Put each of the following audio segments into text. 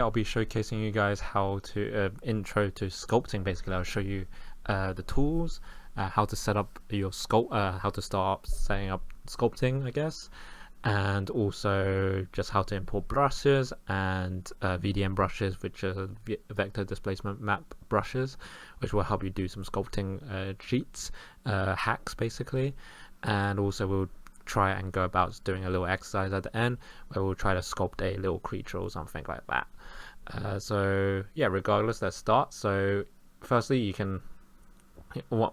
I'll be showcasing you guys how to intro to sculpting. Basically, I'll show you the tools, how to set up your how to start setting up sculpting, I guess, and also just how to import brushes and VDM brushes, which are vector displacement map brushes, which will help you do some sculpting cheats, hacks basically, and also we'll try and go about doing a little exercise at the end where we'll try to sculpt a little creature or something like that. So yeah, regardless, let's start. So firstly, you can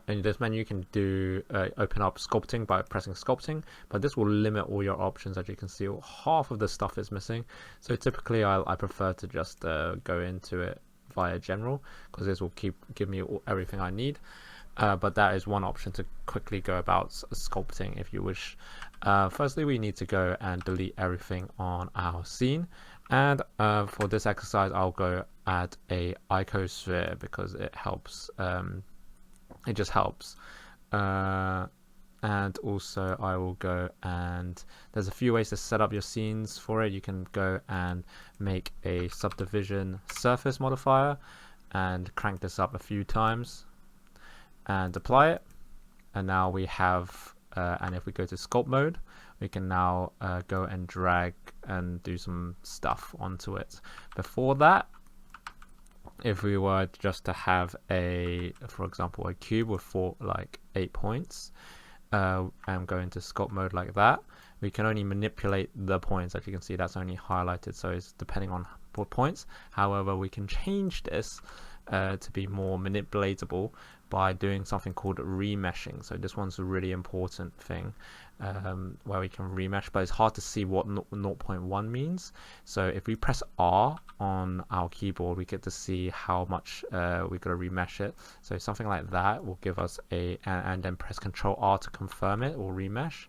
in this menu you can do open up sculpting by pressing sculpting, but this will limit all your options. As you can see, half of the stuff is missing, so typically I prefer to just go into it via general, because this will give me everything I need. But that is one option to quickly go about sculpting if you wish. Firstly, we need to go and delete everything on our scene, and for this exercise I'll go add a icosphere because it helps. It just helps. And also I will go, and there's a few ways to set up your scenes for it. You can go and make a subdivision surface modifier and crank this up a few times and apply it, and now we have and if we go to sculpt mode, we can now go and drag and do some stuff onto it. Before that, if we were just to have for example, a cube with 8 points, and go into sculpt mode like that, we can only manipulate the points. As you can see, that's only highlighted, so it's depending on what points. However, we can change this to be more manipulatable by doing something called remeshing. So this one's a really important thing, where we can remesh, but it's hard to see what 0.1 means. So if we press R on our keyboard, we get to see how much we got to remesh it. So something like that will give us and then press Control R to confirm it or remesh.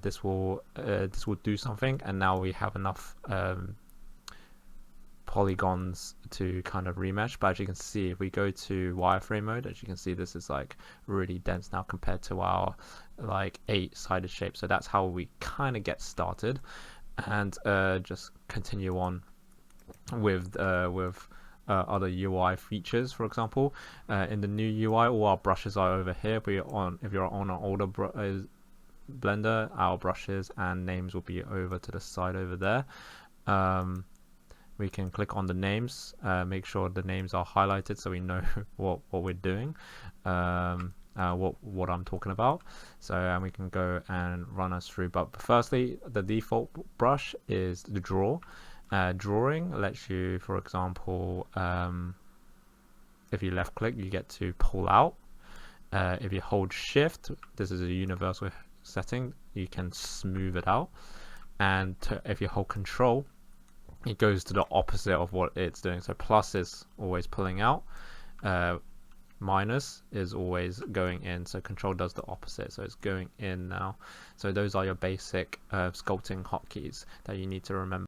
This will do something, and now we have enough polygons to kind of remesh. But as you can see, if we go to wireframe mode, as you can see, this is like really dense now compared to our 8-sided shape. So that's how we kind of get started, and just continue on with other UI features. For example, in the new UI, all our brushes are over here. If you're on an older Blender, our brushes and names will be over to the side over there. We can click on the names, make sure the names are highlighted so we know what we're doing, what I'm talking about. So and we can go and run us through. But firstly, the default brush is the draw. Drawing lets you, for example, if you left click, you get to pull out. If you hold shift, this is a universal setting, you can smooth it out. And if you hold control, it goes to the opposite of what it's doing. So plus is always pulling out, minus is always going in. So control does the opposite, so it's going in now. So those are your basic sculpting hotkeys that you need to remember.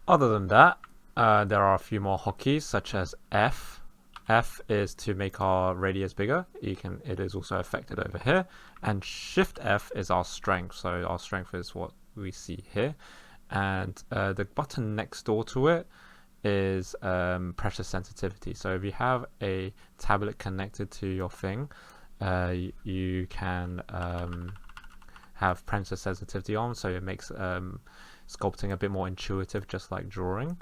Other than that, there are a few more hotkeys, such as F. F is to make our radius bigger. It is also affected over here. And Shift F is our strength. So our strength is what we see here. And the button next door to it is pressure sensitivity. So if you have a tablet connected to your thing, you can have pressure sensitivity on, so it makes sculpting a bit more intuitive, just like drawing.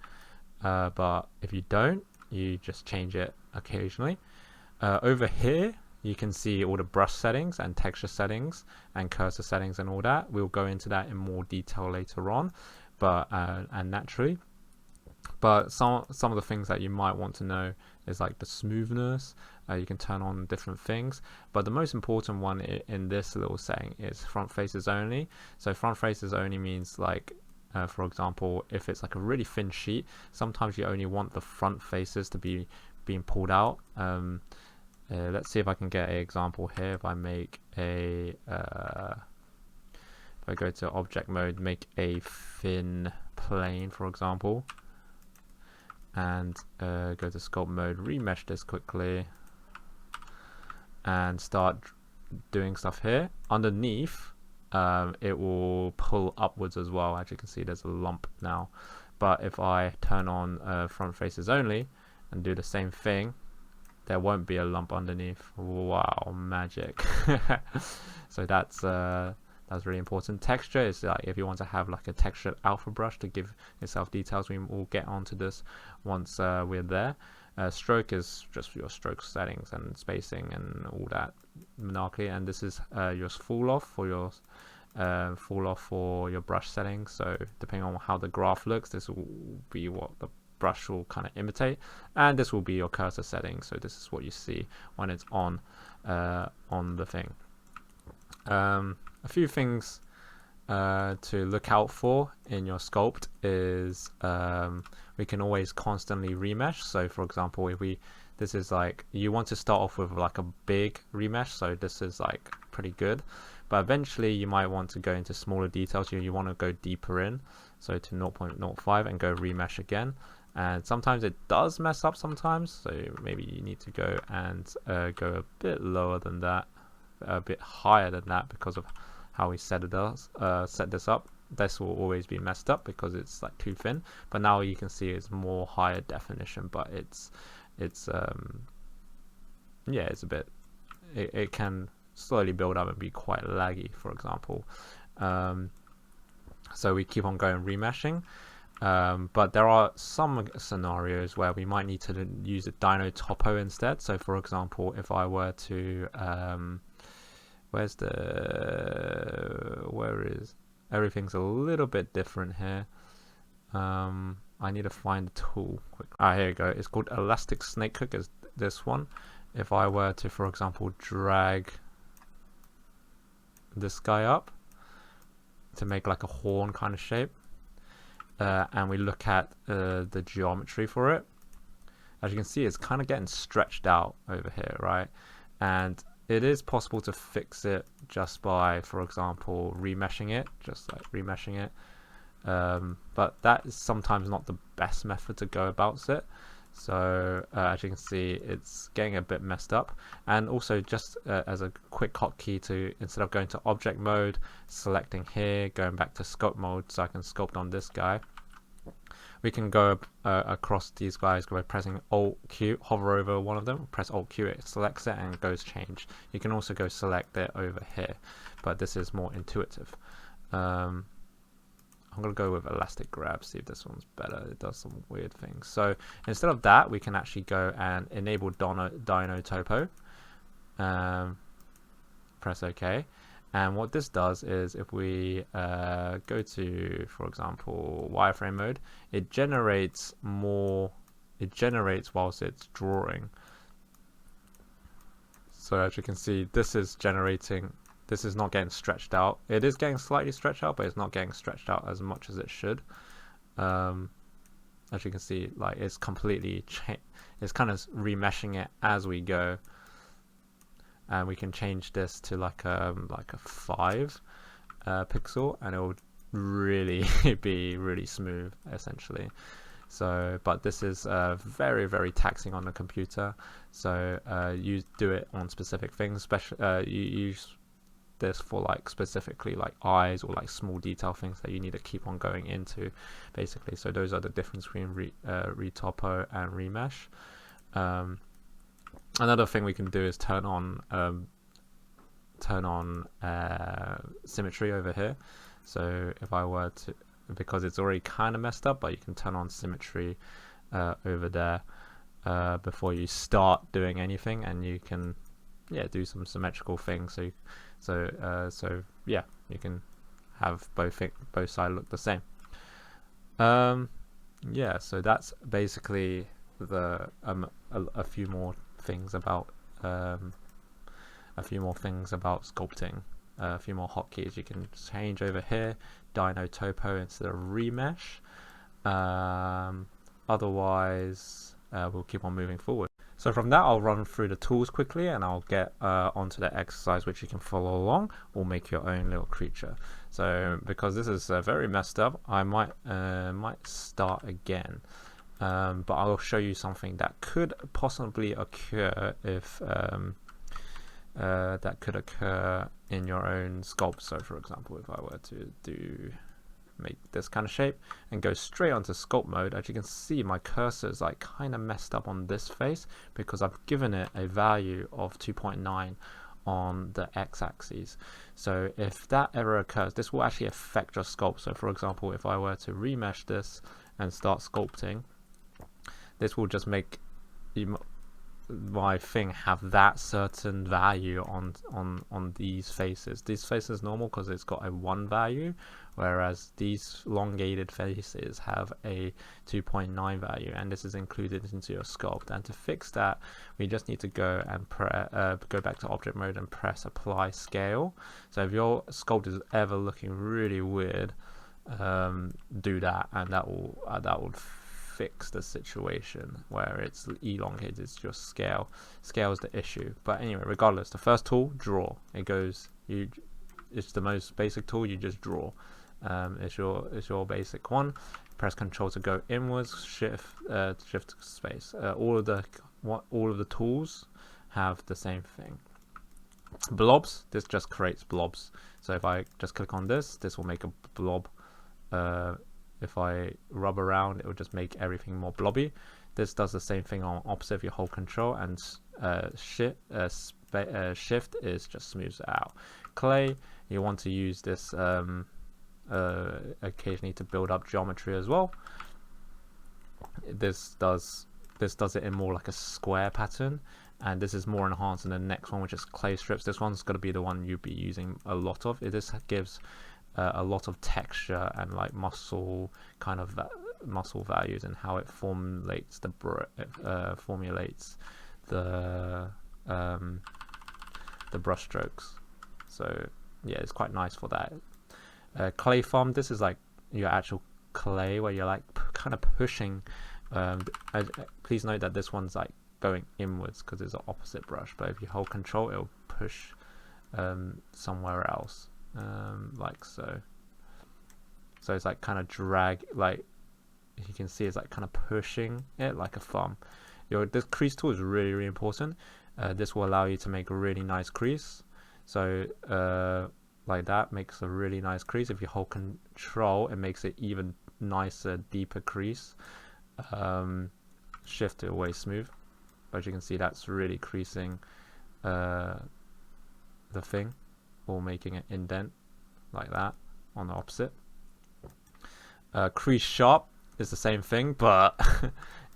But if you don't, you just change it occasionally. Over here you can see all the brush settings and texture settings and cursor settings and all that. We'll go into that in more detail later on, but and naturally. But some of the things that you might want to know is like the smoothness. You can turn on different things, but the most important one in this little setting is front faces only. So front faces only means for example, if it's like a really thin sheet, sometimes you only want the front faces to be being pulled out. Let's see if I can get an example here. If I make if I go to object mode, make a thin plane, for example, and go to sculpt mode, remesh this quickly, and start doing stuff here. Underneath, it will pull upwards as well. As you can see, there's a lump now. But if I turn on front faces only and do the same thing, there won't be a lump underneath. Wow, magic. So that's really important. Texture is like if you want to have like a textured alpha brush to give yourself details. We will get onto this once we're there. Stroke is just your stroke settings and spacing and all that malarkey, and this is your fall off for your brush settings. So depending on how the graph looks, this will be what the brush will kind of imitate, and this will be your cursor settings. So this is what you see when it's on the thing. A few things to look out for in your sculpt is we can always constantly remesh. So for example, this is like, you want to start off with like a big remesh, so this is like pretty good, but eventually you might want to go into smaller details. You want to go deeper in, so to 0.05 and go remesh again. And sometimes it does mess up sometimes, so maybe you need to go and go a bit lower than that, a bit higher than that, because of how we set this up. This will always be messed up because it's like too thin, but now you can see it's more higher definition, but it's yeah, it's a bit, it can slowly build up and be quite laggy, for example. So we keep on going remeshing. But there are some scenarios where we might need to use a Dino Topo instead. So for example, if I were to everything's a little bit different here. I need to find the tool quick. Here you go. It's called Elastic Snake Hook, is this one. If I were to, for example, drag this guy up to make like a horn kind of shape, and we look at the geometry for it, as you can see, it's kind of getting stretched out over here, right? And it is possible to fix it just by, for example, remeshing it, but that is sometimes not the best method to go about it. So as you can see, it's getting a bit messed up. And also, just as a quick hotkey, to instead of going to object mode, selecting here, going back to sculpt mode, so I can sculpt on this guy, we can go across these guys by pressing Alt Q, hover over one of them, press Alt Q, it selects it and goes change. You can also go select it over here, but this is more intuitive. I'm going to go with elastic grab, see if this one's better. It does some weird things. So instead of that, we can actually go and enable Dino Topo. Press OK. And what this does is, if we go to, for example, wireframe mode, it generates whilst it's drawing. So as you can see, this is generating. This is not getting stretched out. It is getting slightly stretched out, but it's not getting stretched out as much as it should. As you can see, like, it's completely it's kind of remeshing it as we go. And we can change this to like a 5 pixel, and it will really be really smooth, essentially. So, but this is very, very taxing on the computer. So you do it on specific things. You use this for like specifically like eyes or like small detail things that you need to keep on going into, basically. So those are the difference between retopo and remesh. Another thing we can do is turn on symmetry over here. So if I were to, because it's already kind of messed up, but you can turn on symmetry over there before you start doing anything, and you can do some symmetrical things. So yeah, you can have both sides look the same. Yeah, so that's basically the a few more things about sculpting. A few more hotkeys you can change over here. Dino Topo instead of remesh. Otherwise, we'll keep on moving forward. So from that, I'll run through the tools quickly, and I'll get onto the exercise, which you can follow along or make your own little creature. So because this is very messed up, I might start again. But I'll show you something that could possibly occur if in your own sculpt. So for example, if I were to do make this kind of shape, and go straight onto sculpt mode. As you can see, my cursor is like kind of messed up on this face because I've given it a value of 2.9 on the x-axis. So if that ever occurs, this will actually affect your sculpt. So for example, if I were to remesh this and start sculpting, this will just make my thing have that certain value on these faces. These faces normal because it's got a 1 value, whereas these elongated faces have a 2.9 value, and this is included into your sculpt. And to fix that, we just need to go and go back to object mode and press apply scale. So if your sculpt is ever looking really weird, do that, and that will fix the situation where it's elongated. It's just scale is the issue. But anyway, regardless, the first tool, draw, it's the most basic tool. You just draw. It's your basic one. Press Control to go inwards, shift space. All of the tools have the same thing. Blobs, this just creates blobs. So if I just click on this will make a blob. If I rub around, it will just make everything more blobby. This does the same thing on opposite if you hold Control, and shift is just smooths it out. Clay, you want to use this occasionally to build up geometry as well. This does it in more like a square pattern, and this is more enhanced in the next one, which is clay strips. This one's going to be the one you'll be using a lot of. This gives a lot of texture and like muscle values, and how it formulates the brush strokes. So yeah, it's quite nice for that. Clay farm, this is like your actual clay where you're like kind of pushing. Please note that this one's like going inwards because it's an opposite brush, but if you hold Control, it'll push somewhere else. Like so it's like kind of drag, like you can see it's like kind of pushing it like a thumb. This crease tool is really important. This will allow you to make a really nice crease. So like that makes a really nice crease. If you hold Control, it makes it even nicer, deeper crease. Shift to always smooth, but you can see that's really creasing the thing, or making an indent like that on the opposite. Crease sharp is the same thing, but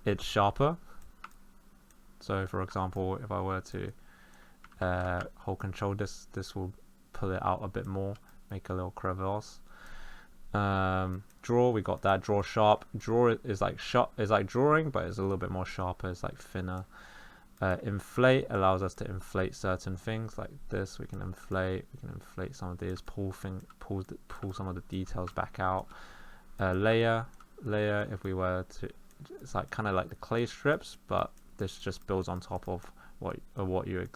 it's sharper. So for example, if I were to hold Control, this will pull it out a bit more, make a little crevasse. Draw, we got that. Draw sharp. Draw is like sharp, is like drawing, but it's a little bit more sharper. It's like thinner. Inflate allows us to inflate certain things like this. We can inflate some of these, pull some of the details back out. Layer, if we were to, it's like kind of like the clay strips, but this just builds on top of what you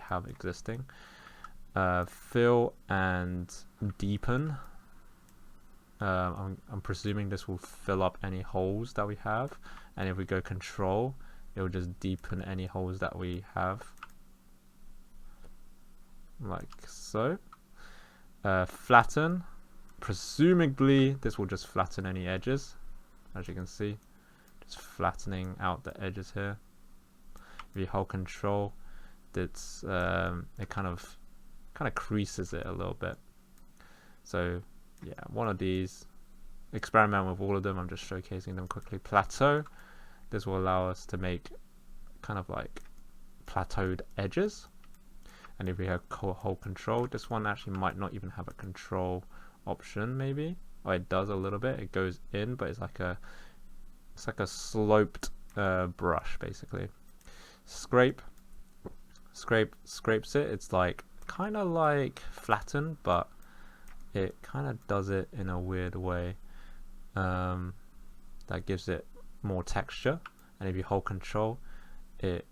have existing. Fill and deepen. I'm presuming this will fill up any holes that we have, and if we go Control, it will just deepen any holes that we have, like so. Flatten, presumably this will just flatten any edges, as you can see, just flattening out the edges here. If you hold Control, it's it kind of creases it a little bit. So yeah, one of these. Experiment with all of them. I'm just showcasing them quickly. Plateau. This will allow us to make kind of like plateaued edges. And if we have hold Control, this one actually might not even have a control option, maybe. Or it does a little bit. It goes in, but it's like a sloped brush basically. Scrape. Scrapes it. It's like kind of like flatten, but it kind of does it in a weird way. That gives it more texture, and if you hold Control, it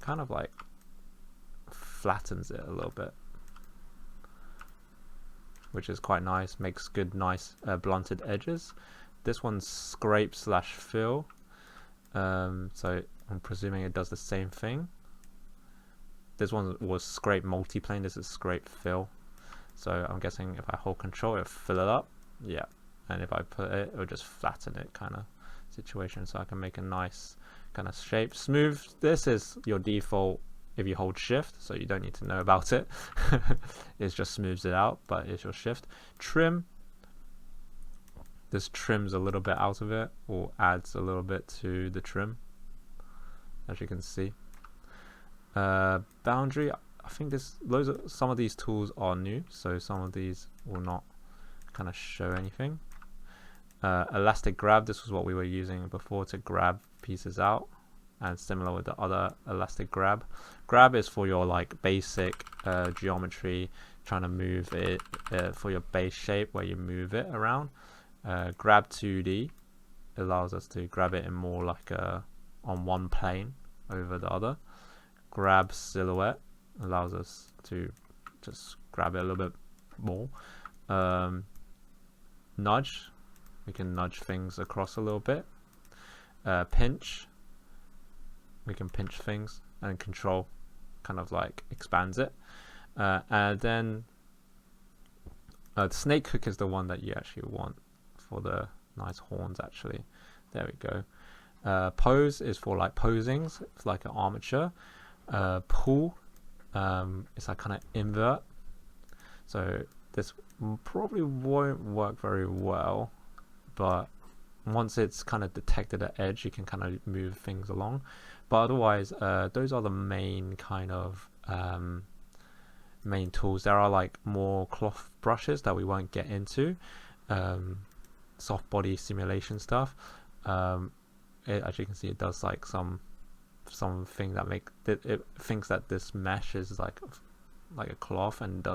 kind of like flattens it a little bit, which is quite nice. Makes good, nice blunted edges. This one's scrape / fill, so I'm presuming it does the same thing. This one was scrape multiplane. This is scrape fill. So I'm guessing if I hold Control, it'll fill it up. Yeah, and if I put it, it'll just flatten it kind of situation, so I can make a nice kind of shape. Smooth, this is your default if you hold shift, so you don't need to know about it. It just smooths it out, but it's your shift. Trim, this trims a little bit out of it, or adds a little bit to the trim, as you can see. Boundary, I think some of these tools are new, so some of these will not kind of show anything. Elastic grab, this was what we were using before to grab pieces out, and similar with the other elastic grab. Grab is for your like basic geometry, trying to move it for your base shape where you move it around. Grab 2D allows us to grab it in more like on one plane over the other. Grab silhouette allows us to just grab it a little bit more. Nudge, we can nudge things across a little bit. Pinch, we can pinch things, and control kind of like expands it. And then the snake hook is the one that you actually want for the nice horns actually. There we go. Pose is for like posings, it's like an armature. Pull, it's like kind of invert, so this probably won't work very well, but once it's kind of detected an edge, you can kind of move things along. But otherwise, those are the main kind of main tools. There are like more cloth brushes that we won't get into, soft body simulation stuff. As you can see, it does like something that it thinks that this mesh is like a cloth, and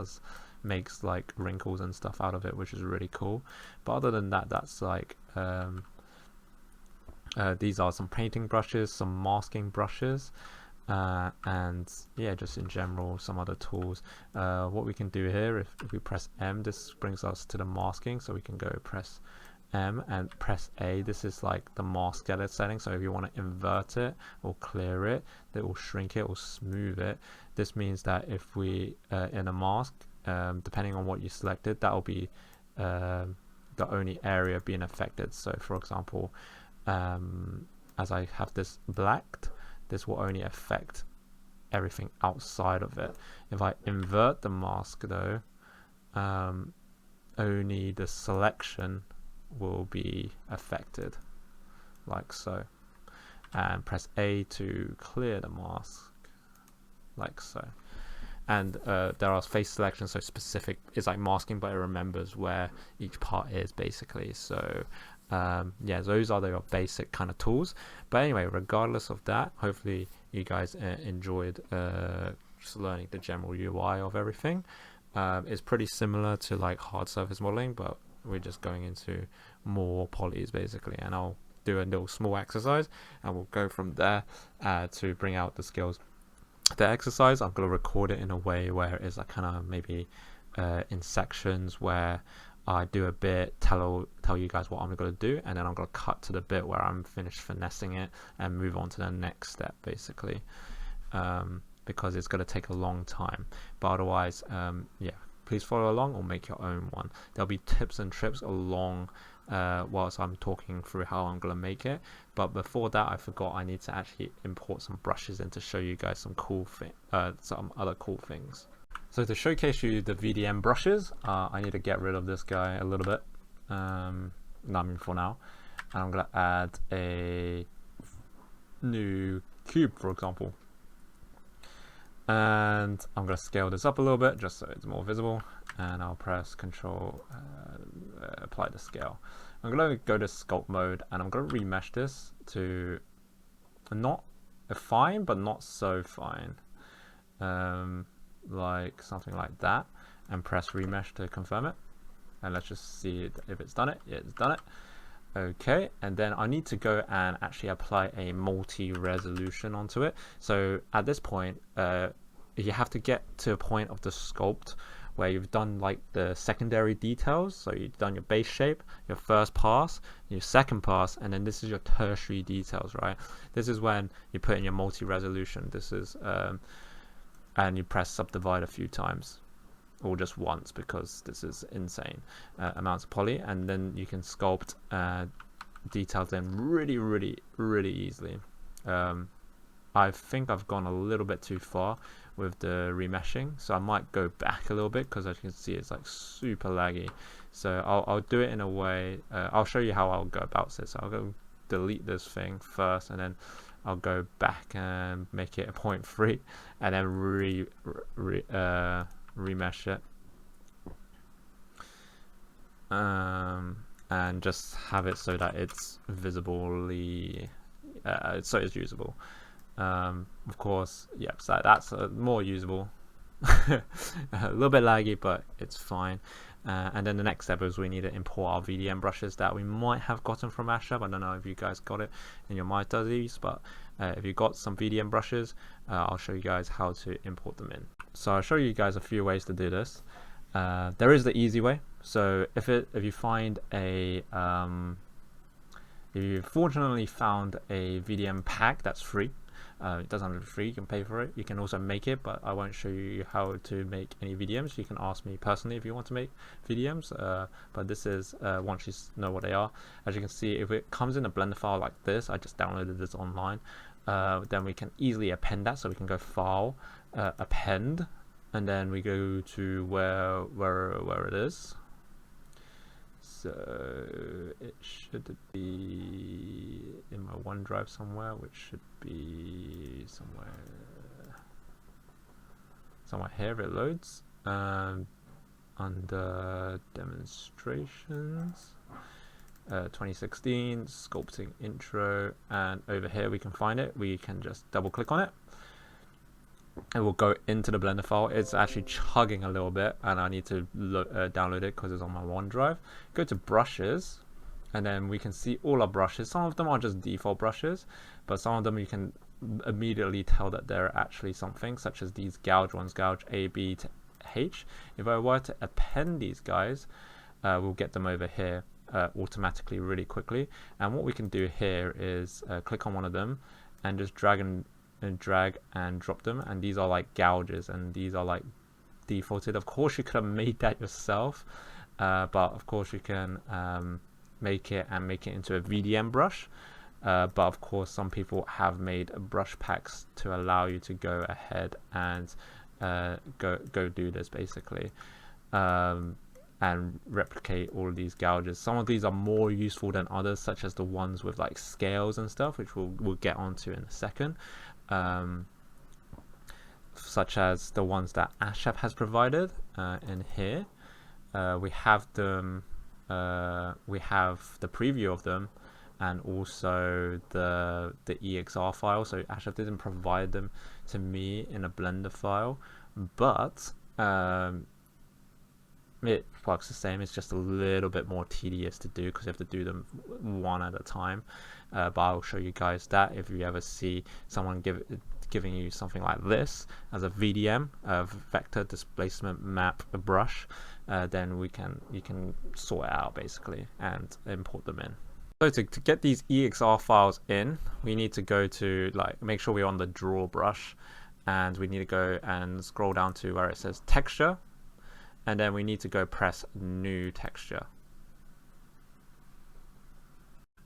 makes like wrinkles and stuff out of it, which is really cool. But other than that, that's like these are some painting brushes, some masking brushes, and yeah, just in general some other tools. What we can do here, if we press M, this brings us to the masking, so we can go press M and press A. This is like the mask edit setting, so if you want to invert it or clear it, that will shrink it or smooth it. This means that if we in a mask, depending on what you selected, that will be the only area being affected. So for example, as I have this blacked, this will only affect everything outside of it. If I invert the mask though, only the selection will be affected, like so. And press A to clear the mask, like so. And there are face selections, so specific, it's like masking, but it remembers where each part is basically. So yeah, those are your basic kind of tools. But anyway, regardless of that, hopefully you guys enjoyed just learning the general UI of everything. It's pretty similar to like hard surface modeling, but we're just going into more polys basically, and I'll do a little small exercise and we'll go from there to bring out the skills. The exercise, I'm going to record it in a way where it's like kind of maybe in sections where I do a bit, tell you guys what I'm going to do, and then I'm going to cut to the bit where I'm finished finessing it and move on to the next step basically, because it's going to take a long time. But otherwise, yeah, please follow along or make your own one. There'll be tips and tricks along whilst I'm talking through how I'm going to make it. But before that, I forgot I need to actually import some brushes in to show you guys some other cool things. So to showcase you the VDM brushes, I need to get rid of this guy a little bit, for now, and I'm going to add a new cube, for example. And I'm going to scale this up a little bit just so it's more visible, and I'll press Control, apply the scale. I'm going to go to sculpt mode, and I'm going to remesh this to not fine but not so fine, like something like that, and press remesh to confirm it, and let's just see if it's done it. Yeah, it's done it. Okay, and then I need to go and actually apply a multi-resolution onto it. So at this point, you have to get to a point of the sculpt where you've done like the secondary details. So you've done your base shape, your first pass, your second pass, and then this is your tertiary details, right? This is when you put in your multi-resolution. This is, and you press subdivide a few times. or just once, because this is insane amounts of poly, and then you can sculpt details in really easily. I think I've gone a little bit too far with the remeshing, so I might go back a little bit, because as you can see it's like super laggy. So I'll do it in a way, I'll show you how I'll go about this. So I'll go delete this thing first, and then I'll go back and make it a 0.3, and then remesh it, and just have it so that it's visibly so it's usable. Of course, yep, so that's more usable. A little bit laggy, but it's fine. And then the next step is we need to import our VDM brushes that we might have gotten from Ashab. I don't know if you guys got it in your MyTuzzies, but if you got some VDM brushes, I'll show you guys how to import them in. So I'll show you guys a few ways to do this. There is the easy way. So if you find a if you fortunately found a VDM pack that's free, it doesn't have to be free, you can pay for it. You can also make it, but I won't show you how to make any VDMs. You can ask me personally if you want to make VDMs, but this is once you know what they are. As you can see, if it comes in a Blender file like this, I just downloaded this online, then we can easily append that. So we can go File, Append, and then we go to where it is. So it should be in my OneDrive somewhere, which should be somewhere here. It loads under demonstrations, 2016 sculpting intro, and over here we can find it. We can just double click on it. It will go into the Blender file. It's actually chugging a little bit, and I need to download it because it's on my OneDrive. Go to brushes, and then we can see all our brushes. Some of them are just default brushes, but some of them you can immediately tell that they're actually something, such as these gouge ones, gouge A, B to H. If I were to append these guys, we'll get them over here automatically really quickly. And what we can do here is click on one of them and just drag and drop them, and these are like gouges, and these are like defaulted. Of course you could have made that yourself, but of course you can make it into a VDM brush, but of course some people have made brush packs to allow you to go ahead and go do this basically, and replicate all of these gouges. Some of these are more useful than others, such as the ones with like scales and stuff, which we'll get onto in a second. Such as the ones that Ashab has provided in here. We have them. We have the preview of them, and also the EXR file. So Ashab didn't provide them to me in a Blender file, but it works the same. It's just a little bit more tedious to do because you have to do them one at a time. But I'll show you guys that if you ever see someone giving you something like this as a VDM, vector displacement map brush, then you can sort it out basically and import them in. So to get these EXR files in, we need to go to make sure we're on the draw brush, and we need to go and scroll down to where it says texture, and then we need to go press new texture.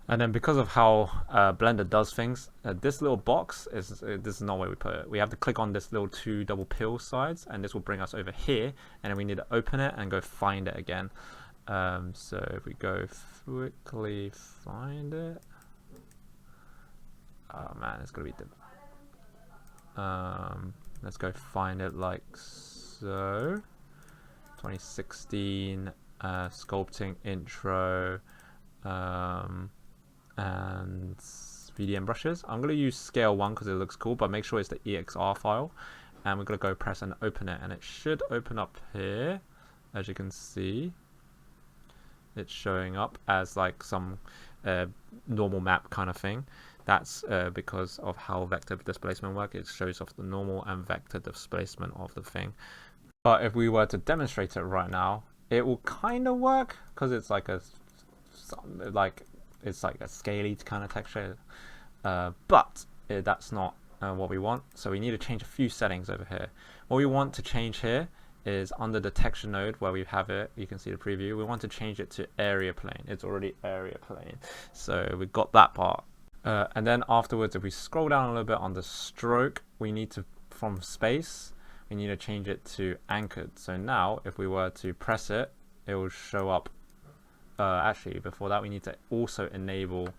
And then because of how Blender does things, this little box this is not where we put it. We have to click on this little 2 double pill sides, and this will bring us over here, and then we need to open it and go find it again. So if we go quickly find it, oh man, it's gonna be let's go find it like so. 2016 sculpting intro, and VDM brushes. I'm going to use scale 1 because it looks cool, but make sure it's the EXR file, and we're going to go press and open it, and it should open up here. As you can see, it's showing up as like some normal map kind of thing. That's because of how vector displacement works. It shows off the normal and vector displacement of the thing. But if we were to demonstrate it right now, it will kind of work because it's like it's like a scaly kind of texture, but that's not what we want. So we need to change a few settings over here. What we want to change here is under the texture node where we have it. You can see the preview. We want to change it to area plane. It's already area plane, so we got that part. And then afterwards, if we scroll down a little bit on the stroke, we need to, from space, we need to change it to anchored. So now if we were to press it, it will show up. Actually, before that, we need to also enable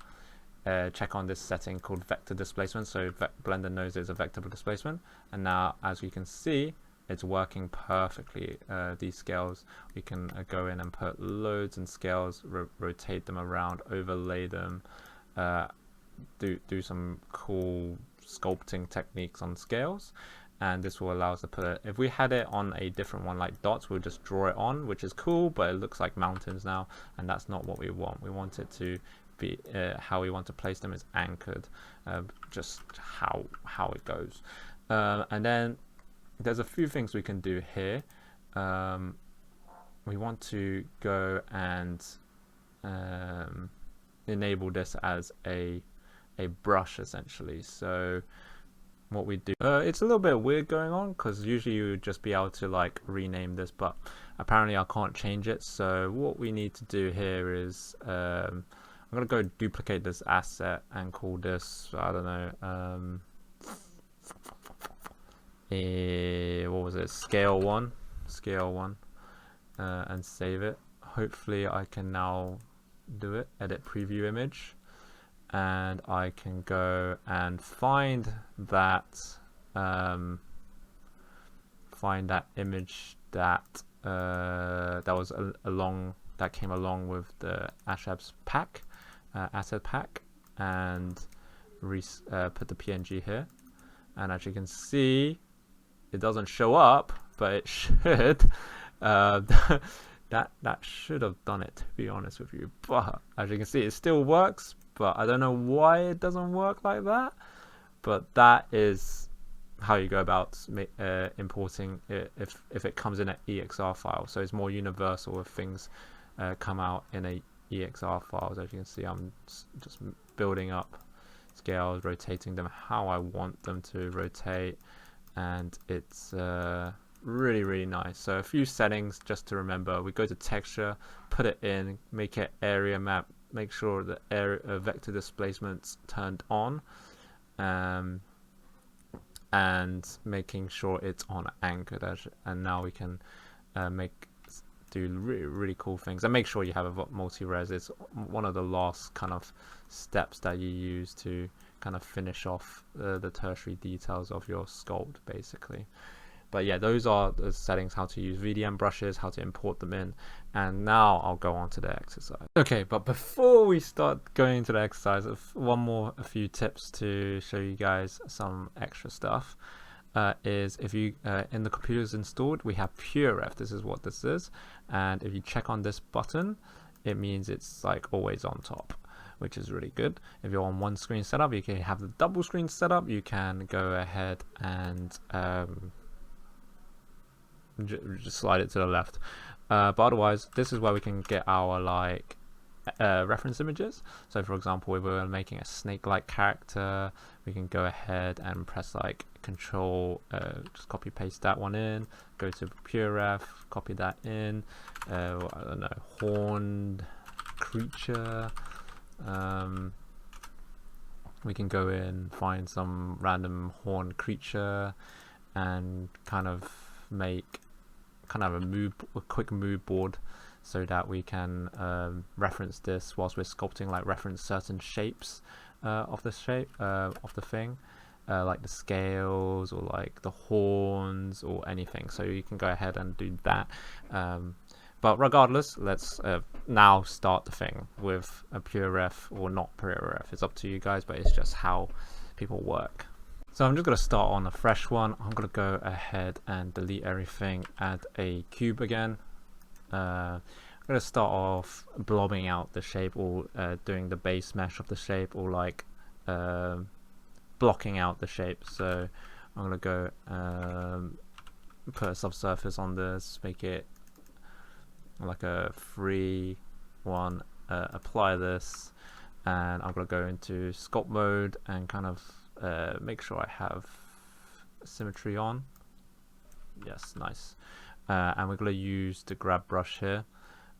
check on this setting called vector displacement. So Blender knows there's a vector displacement, and now as you can see, it's working perfectly. These scales, we can go in and put loads and scales, rotate them around, overlay them, do some cool sculpting techniques on scales, and this will allow us to put it. If we had it on a different one like dots, we'll just draw it on, which is cool, but it looks like mountains now, and that's not what we want. We want it to be how we want to place them is anchored, just how it goes. And then there's a few things we can do here. We want to go and enable this as a brush essentially. So what we do, it's a little bit weird going on, because usually you would just be able to like rename this, but apparently I can't change it. So what we need to do here is I'm gonna go duplicate this asset and call this, I don't know, what was it, scale one, and save it. Hopefully I can now do it, edit preview image, and I can go and find that image that was that came along with the Ashab's pack, asset pack, and put the PNG here. And as you can see, it doesn't show up, but it should. That should have done it, to be honest with you. But as you can see, it still works, but I don't know why it doesn't work like that. But that is how you go about importing it if it comes in an EXR file. So it's more universal if things come out in a EXR files. As you can see, I'm just building up scales, rotating them how I want them to rotate, and it's really nice. So a few settings just to remember. We go to texture, put it in, make it area map, make sure the area vector displacement's turned on, and making sure it's on anchored, and now we can do really cool things. And make sure you have a multi-res. It's one of the last kind of steps that you use to kind of finish off the tertiary details of your sculpt, basically. But yeah, those are the settings, how to use VDM brushes, how to import them in, and now I'll go on to the exercise. Okay, but before we start going into the exercise, a few tips to show you guys some extra stuff. Is if you in the computers installed, we have PureRef. This is what this is, and if you check on this button, it means it's like always on top, which is really good. If you're on one screen setup, you can have the double screen setup. You can go ahead and just slide it to the left, but otherwise this is where we can get our like reference images. So for example, if we're making a snake-like character, we can go ahead and press like control, just copy paste that one in, go to PureRef, copy that in, I don't know, horned creature. We can go in, find some random horned creature, and kind of make a quick mood board, so that we can reference this whilst we're sculpting, like reference certain shapes of the thing, like the scales or like the horns or anything. So you can go ahead and do that. But regardless, let's now start the thing with a PureRef or not PureRef. It's up to you guys, but it's just how people work. So I'm just going to start on a fresh one. I'm going to go ahead and delete everything, add a cube again. I'm going to start off blobbing out the shape, or doing the base mesh of the shape, or like blocking out the shape. So I'm going to go put a subsurface on this, make it like a free one, apply this, and I'm going to go into sculpt mode and kind of make sure I have symmetry on. Yes, nice. and we're going to use the grab brush here.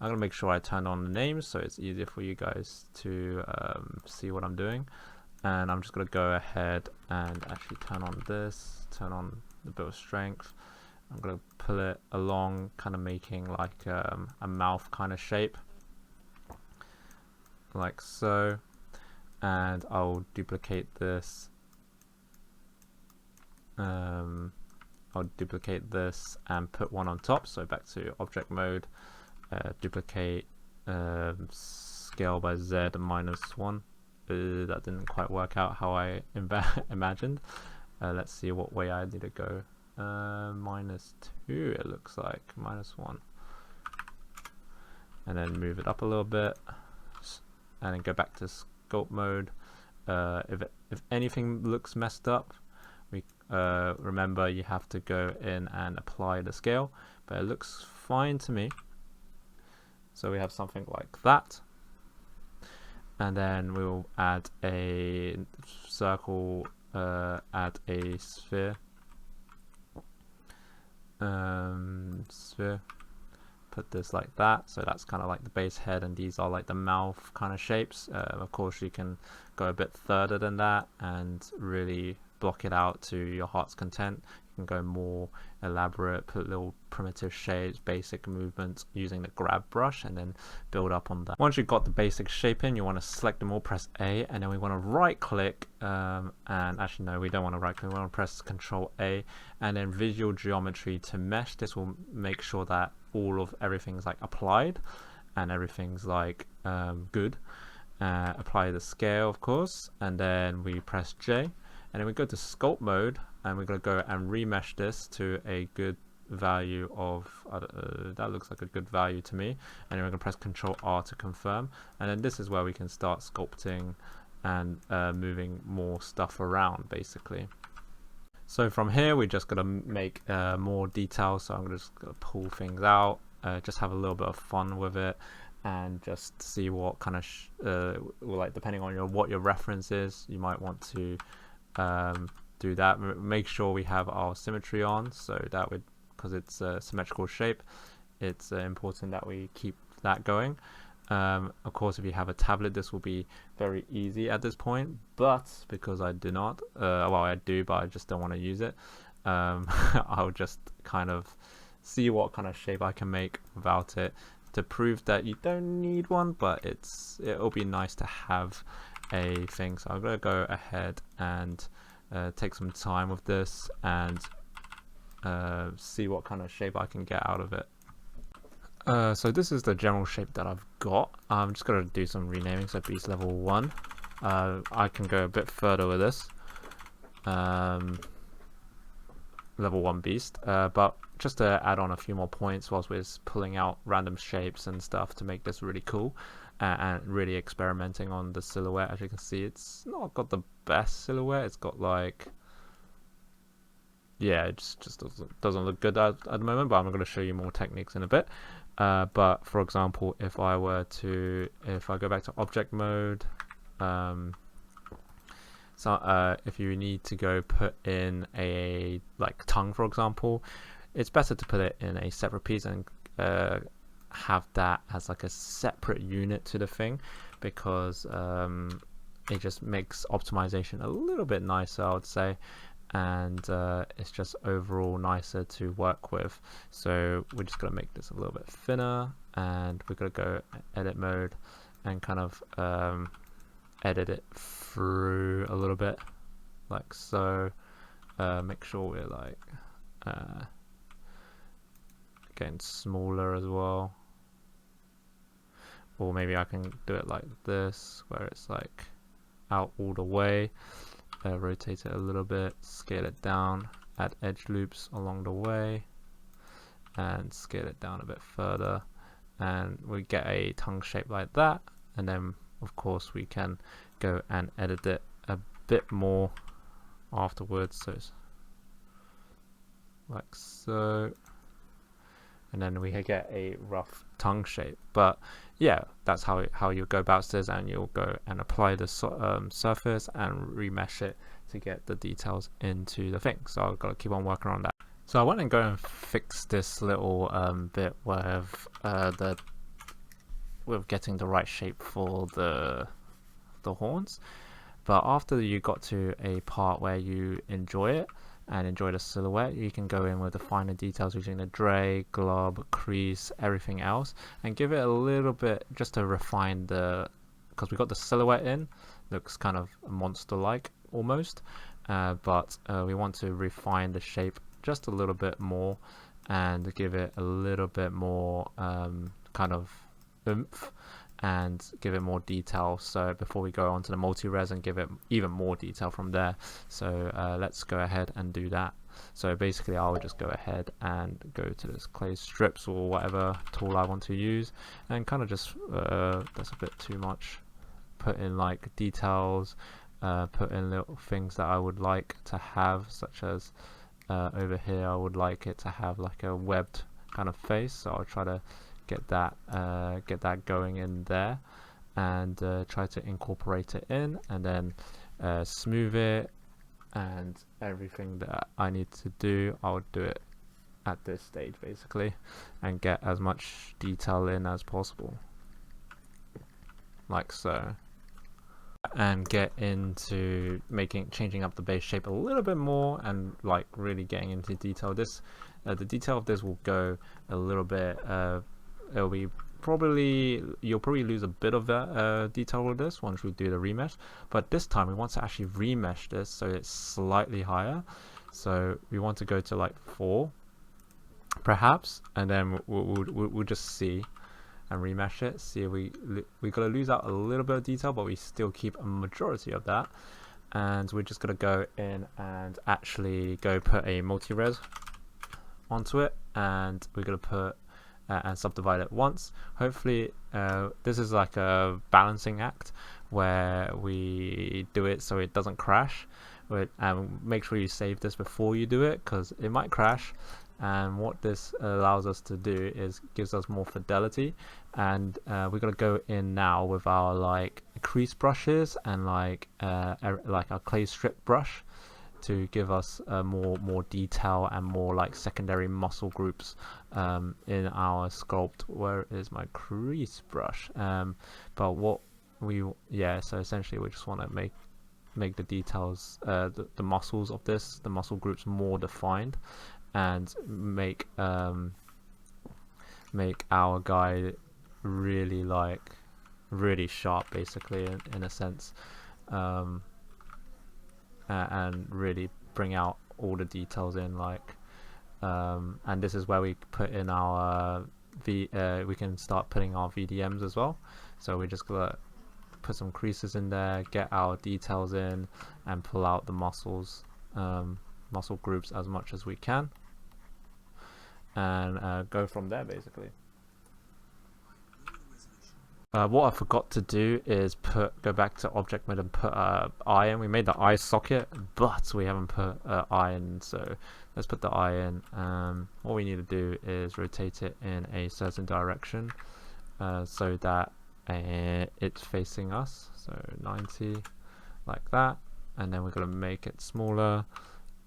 I'm going to make sure I turn on the names so it's easier for you guys to see what I'm doing. And I'm just going to go ahead and actually turn on this, turn on the build strength. I'm going to pull it along, kind of making like a mouth kind of shape, like so. And I'll duplicate this. I'll duplicate this and put one on top. So back to object mode, duplicate, scale by Z -1. That didn't quite work out how I imagined. Let's see what way I need to go. -2 it looks like, -1. And then move it up a little bit, and then go back to sculpt mode. If anything looks messed up, we remember you have to go in and apply the scale, but it looks fine to me. So we have something like that. And then we'll add a circle, add a sphere, put this like that. So that's kind of like the base head, and these are like the mouth kind of shapes. Of course, you can go a bit further than that and really block it out to your heart's content. You can go more elaborate, put little primitive shapes, basic movements using the grab brush, and then build up on that. Once you've got the basic shape in, you want to select them all, press A, and then we want to right click, and actually no, we don't want to right click, we want to press Control A, and then visual geometry to mesh. This will make sure that everything's like applied and everything's like good. Apply the scale, of course, and then we press J. And then we go to sculpt mode, and we're going to go and remesh this to a good value of, that looks like a good value to me. And then we're going to press Control R to confirm. And then this is where we can start sculpting and moving more stuff around, basically. So from here, we're just going to make more details. So I'm just going to pull things out, just have a little bit of fun with it, and just see what kind of, like depending on what your reference is, you might want to do that. Make sure we have our symmetry on, so that would, because it's a symmetrical shape, it's important that we keep that going. Of course, if you have a tablet, this will be very easy at this point, but because I do not, well, I do, but I just don't want to use it, I'll just kind of see what kind of shape I can make without it, to prove that you don't need one, but it'll be nice to have a thing. So I'm going to go ahead and take some time with this and see what kind of shape I can get out of it. So this is the general shape that I've got. I'm just going to do some renaming. So beast level 1. I can go a bit further with this. Level 1 beast, but just to add on a few more points whilst we're pulling out random shapes and stuff to make this really cool, and really experimenting on the silhouette. As you can see, it's not got the best silhouette. It's got like, yeah, it just doesn't look good at the moment, but I'm going to show you more techniques in a bit. But for example, if I go back to object mode, so if you need to go put in a like tongue, for example, it's better to put it in a separate piece and have that as like a separate unit to the thing, because it just makes optimization a little bit nicer, I would say, and it's just overall nicer to work with. So we're just going to make this a little bit thinner, and we're going to go edit mode and kind of edit it through a little bit, like so. Make sure we're like getting smaller as well, or maybe I can do it like this, where it's like out all the way. Rotate it a little bit, scale it down, add edge loops along the way, and scale it down a bit further, and we get a tongue shape like that. And then of course we can go and edit it a bit more afterwards, so it's like so, and then we get a rough tongue shape. But yeah, that's how you go about this, and you'll go and apply the surface and remesh it to get the details into the thing. So I've got to keep on working on that. So I went and go and fixed this little bit with getting the right shape for the horns. But after you got to a part where you enjoy it and enjoy the silhouette, you can go in with the finer details using the dray, glob, crease, everything else, and give it a little bit just to refine because we got the silhouette in, looks kind of monster-like almost, but we want to refine the shape just a little bit more and give it a little bit more kind of oomph and give it more detail. So before we go on to the multi-res and give it even more detail from there, so let's go ahead and do that. So basically I will just go ahead and go to this clay strips or whatever tool I want to use and kind of just that's a bit too much, put in like details, put in little things that I would like to have, such as over here I would like it to have like a webbed kind of face, so I'll try to get that going in there and try to incorporate it in, and then smooth it, and everything that I need to do I'll do it at this stage basically and get as much detail in as possible, like so, and get into changing up the base shape a little bit more and like really getting into detail. This the detail of this will go a little bit it'll be you'll probably lose a bit of that detail with this once we do the remesh, but this time we want to actually remesh this so it's slightly higher. So we want to go to like 4 perhaps, and then we'll just see and remesh it. See, we gotta lose out a little bit of detail, but we still keep a majority of that. And we're just gonna go in and actually go put a multi-res onto it, and we're gonna put and subdivide it once. Hopefully this is like a balancing act where we do it so it doesn't crash, and make sure you save this before you do it because it might crash. And what this allows us to do is gives us more fidelity, and we're gonna go in now with our like crease brushes and like our clay strip brush to give us more detail and more like secondary muscle groups in our sculpt. Where is my crease brush? But what so essentially we just want to make the details, the muscles of the muscle groups more defined, and make our guy really sharp basically in a sense, and really bring out all the details in like and this is where we put in our we can start putting our VDMs as well. So we're just gonna put some creases in there, get our details in, and pull out the muscle groups as much as we can, and go from there basically. What I forgot to do is go back to object mode and put eye in. We made the eye socket, but we haven't put eye in, so let's put the eye in. What we need to do is rotate it in a certain direction so that it's facing us, so 90 like that, and then we're going to make it smaller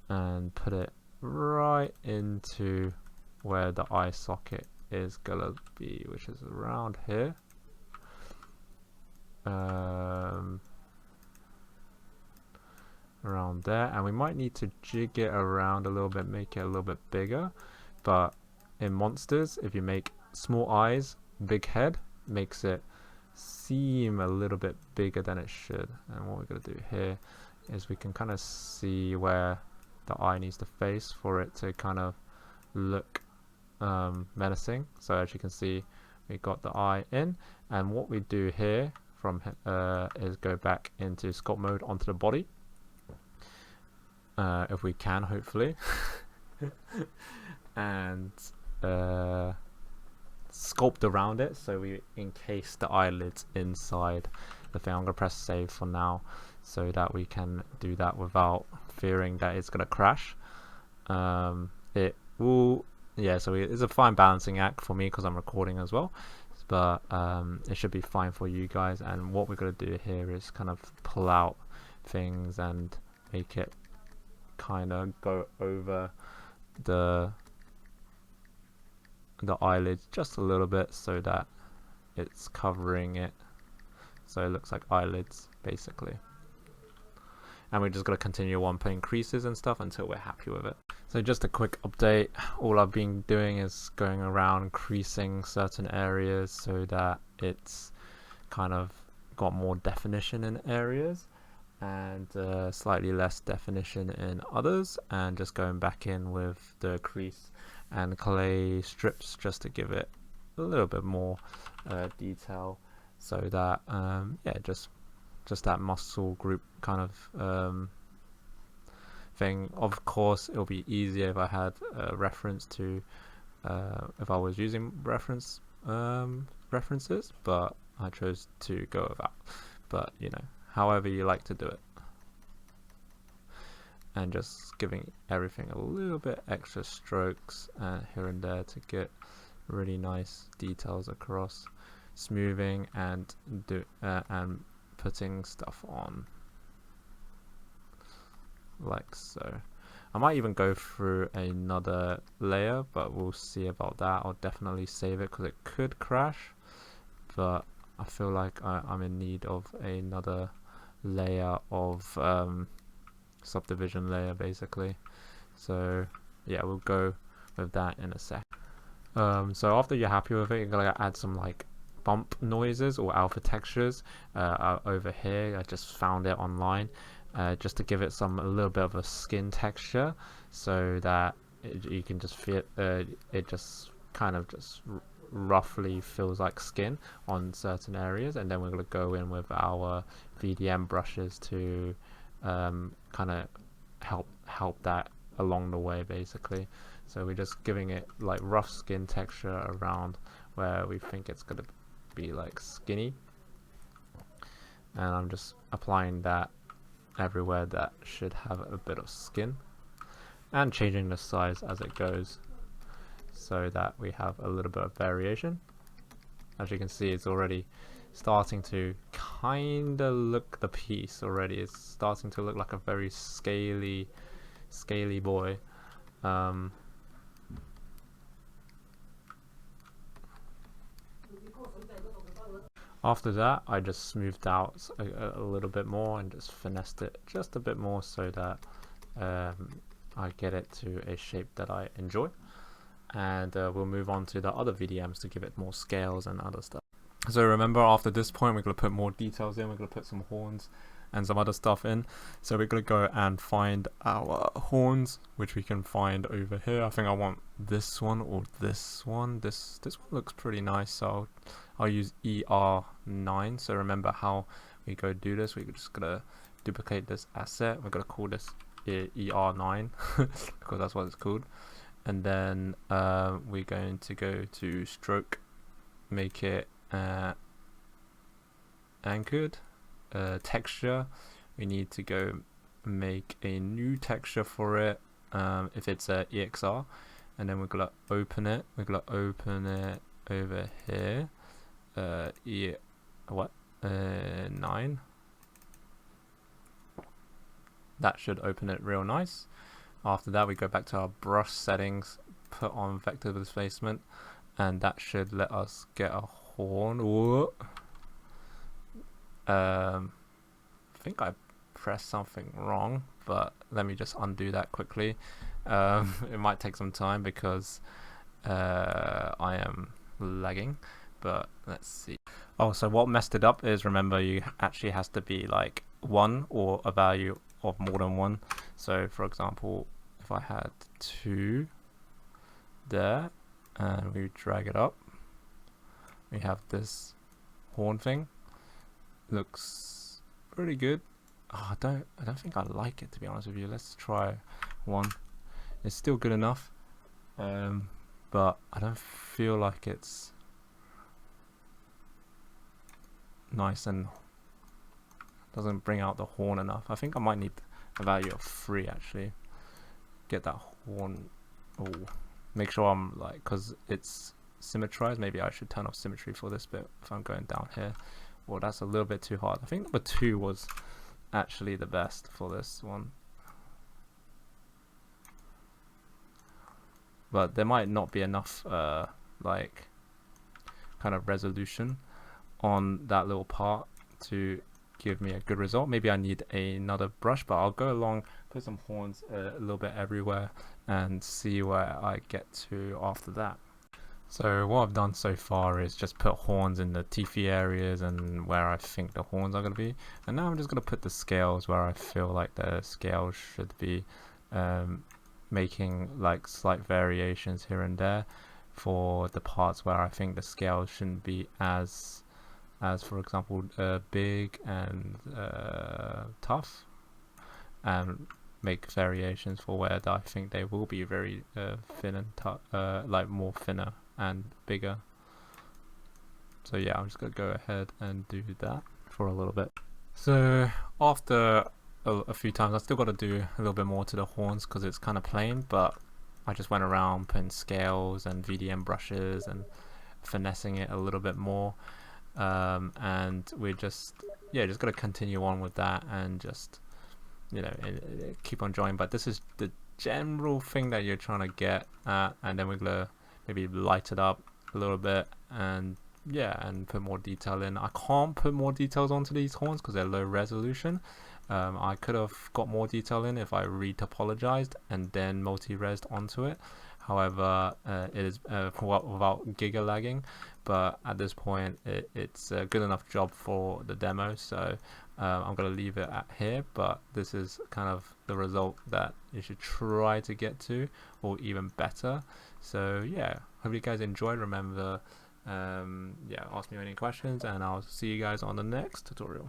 and put it right into where the eye socket is going to be, which is around here. Around there, and we might need to jig it around a little bit, make it a little bit bigger. But in monsters, if you make small eyes, big head, makes it seem a little bit bigger than it should. And what we're going to do here is we can kind of see where the eye needs to face for it to kind of look menacing. So as you can see, we got the eye in, and what we do here is go back into sculpt mode onto the body, if we can, hopefully, and sculpt around it so we encase the eyelids inside the thing. I'm going to press save for now so that we can do that without fearing that it's going to crash. It will, so it's a fine balancing act for me because I'm recording as well, but it should be fine for you guys. And what we're going to do here is kind of pull out things and make it kind of go over the eyelids just a little bit so that it's covering it, so it looks like eyelids basically. And we're just going to continue on putting creases and stuff until we're happy with it. So just a quick update, all I've been doing is going around creasing certain areas so that it's kind of got more definition in areas and slightly less definition in others, and just going back in with the crease and clay strips just to give it a little bit more detail, so that yeah, just that muscle group kind of thing. Of course it'll be easier if I had a reference to if I was using references, but I chose to go without. But you know, however you like to do it, and just giving everything a little bit extra strokes here and there to get really nice details across, smoothing and putting stuff on like so. I might even go through another layer, but we'll see about that. I'll definitely save it because it could crash, but I feel like I'm in need of another layer of subdivision layer basically. So yeah, we'll go with that in a sec. So after you're happy with it, you're gonna add some like bump noises or alpha textures over here. I just found it online just to give it a little bit of a skin texture, so that you can just feel it just kind of just roughly feels like skin on certain areas. And then we're going to go in with our VDM brushes to kind of help that along the way basically. So we're just giving it like rough skin texture around where we think it's going to be like skinny, and I'm just applying that everywhere that should have a bit of skin, and changing the size as it goes so that we have a little bit of variation. As you can see, it's already starting to kind of look the piece already. It's starting to look like a very scaly boy. After that, I just smoothed out a little bit more and just finessed it just a bit more so that I get it to a shape that I enjoy. And we'll move on to the other VDMs to give it more scales and other stuff. So remember, after this point, we're going to put more details in. We're going to put some horns and some other stuff in. So we're going to go and find our horns, which we can find over here. I think I want this one or this one. This one looks pretty nice, so I'll use ER9. So remember how we go do this. We're just going to duplicate this asset. We're going to call this ER9 because that's what it's called. And then we're going to go to stroke, make it anchored. Texture, we need to go make a new texture for it if it's a EXR, and then we're gonna open it. We're gonna open it over here. 9. That should open it real nice. After that, we go back to our brush settings, put on vector displacement, and that should let us get a horn. I think I pressed something wrong, but let me just undo that quickly. It might take some time because I am lagging, but let's see. Oh, so what messed it up is, remember, you actually has to be like 1 or a value of more than 1. So for example, if I had 2 there and we drag it up, we have this horn thing. Looks pretty good. Oh, I don't think I like it, to be honest with you. Let's try 1. It's still good enough, but I don't feel like it's nice and doesn't bring out the horn enough. I think I might need a value of 3 actually. Get that horn. Oh, make sure I'm like, because it's symmetrized. Maybe I should turn off symmetry for this bit if I'm going down here. Well, that's a little bit too hard. I think number 2 was actually the best for this one. but there might not be enough like kind of resolution on that little part to give me a good result. Maybe I need another brush, but I'll go along, put some horns a little bit everywhere and see where I get to after that. So what I've done so far is just put horns in the teethy areas and where I think the horns are going to be, and now I'm just going to put the scales where I feel like the scales should be, making like slight variations here and there for the parts where I think the scales shouldn't be as for example big and tough, and make variations for where I think they will be very thin and like more thinner and bigger. So yeah, I'm just gonna go ahead and do that for a little bit. So after a few times, I still got to do a little bit more to the horns because it's kind of plain, but I just went around putting scales and VDM brushes and finessing it a little bit more, and we're just gonna continue on with that and just keep on drawing. But this is the general thing that you're trying to get at, and then we're gonna maybe light it up a little bit and and put more detail in. I can't put more details onto these horns because they're low resolution. I could have got more detail in if I retopologized and then multi-resed onto it. However, it is without giga lagging, but at this point it's a good enough job for the demo, so I'm going to leave it at here. But this is kind of the result that you should try to get to, or even better. So yeah, hope you guys enjoyed. Remember, ask me any questions and I'll see you guys on the next tutorial.